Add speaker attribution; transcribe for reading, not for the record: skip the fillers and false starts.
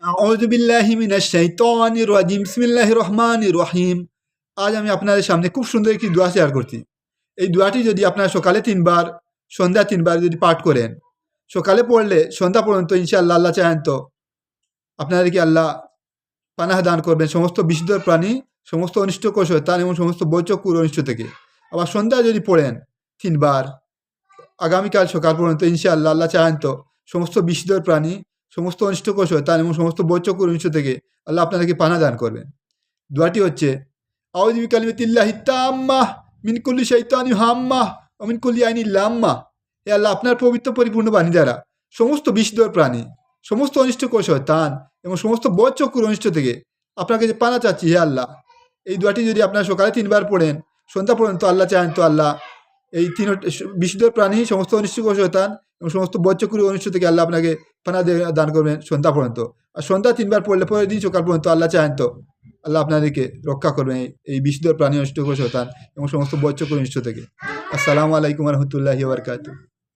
Speaker 1: আউযু বিল্লাহি মিনাশ শাইতানির রাজিম বিসমিল্লাহির রহমানির রহিম। আজ আমি আপনাদের সামনে খুব সুন্দর একটি দোয়া শেয়ার করছি। এই দোয়াটি যদি আপনারা সকালে 3 বার, সন্ধ্যা 3 বার যদি পাঠ করেন, সকালে পড়লে সন্ধ্যা পর্যন্ত ইনশাআল্লাহ আল্লাহ চাহেন তো আপনাদেরকে আল্লাহ পানাহ দান করবেন সমস্ত বিষধর প্রাণী, সমস্ত অনিষ্টকর শয়তান এবং সমস্ত বৈচকুর অনিষ্ট থেকে। আবার সন্ধ্যা যদি পড়েন 3 বার, আগামীকাল সকাল পর্যন্ত ইনশাআল্লাহ আল্লাহ চাহেন তো সমস্ত বিষধর প্রাণী, সমস্ত অনিষ্টকর শয়তান এবং সমস্ত বৈচকুর অনিষ্ট থেকে আল্লাহ আপনাদেরকে পানাহ দান করবেন। দোয়াটি হচ্ছে আউযু বিকালিমাতিল্লাহি তাম্মাহ মিন কুল্লি শাইতানিন হাম্মাহ ওয়া মিন কুল্লি আইনিন লাম্মাহ। হে আল্লাহ, আপনার পবিত্র পরিপূর্ণ বাণী দ্বারা সমস্ত বিষধর প্রাণী, সমস্ত অনিষ্টকর শয়তান এবং সমস্ত বজ্রচক্ষুর অনিষ্ট থেকে আপনার কাছে পানা চাচ্ছি হে আল্লাহ। এই দোয়াটি যদি আপনারা সকালে 3 বার পড়েন, সন্ধ্যা পর্যন্ত আল্লাহ চাহেন তো আল্লাহ এই বিষধর প্রাণী, সমস্ত অনিষ্টকর শয়তান এবং সমস্ত বজ্রচক্ষুর অনিষ্ট থেকে আল্লাহ আপনাকে পানা দান করবেন সন্ধ্যা পর্যন্ত। আর সন্ধ্যা 3 বার পড়লে পরের দিন সকাল পর্যন্ত আল্লাহ চাহেন তো আল্লাহ আপনাদেরকে রক্ষা করবেন এই বিষধর প্রাণী, অনিষ্টকর শয়তান এবং সমস্ত বজ্রচক্ষুর অনিষ্ট থেকে। আসসালামু আলাইকুম ওয়া রাহমাতুল্লাহি ওয়া বারাকাতুহু।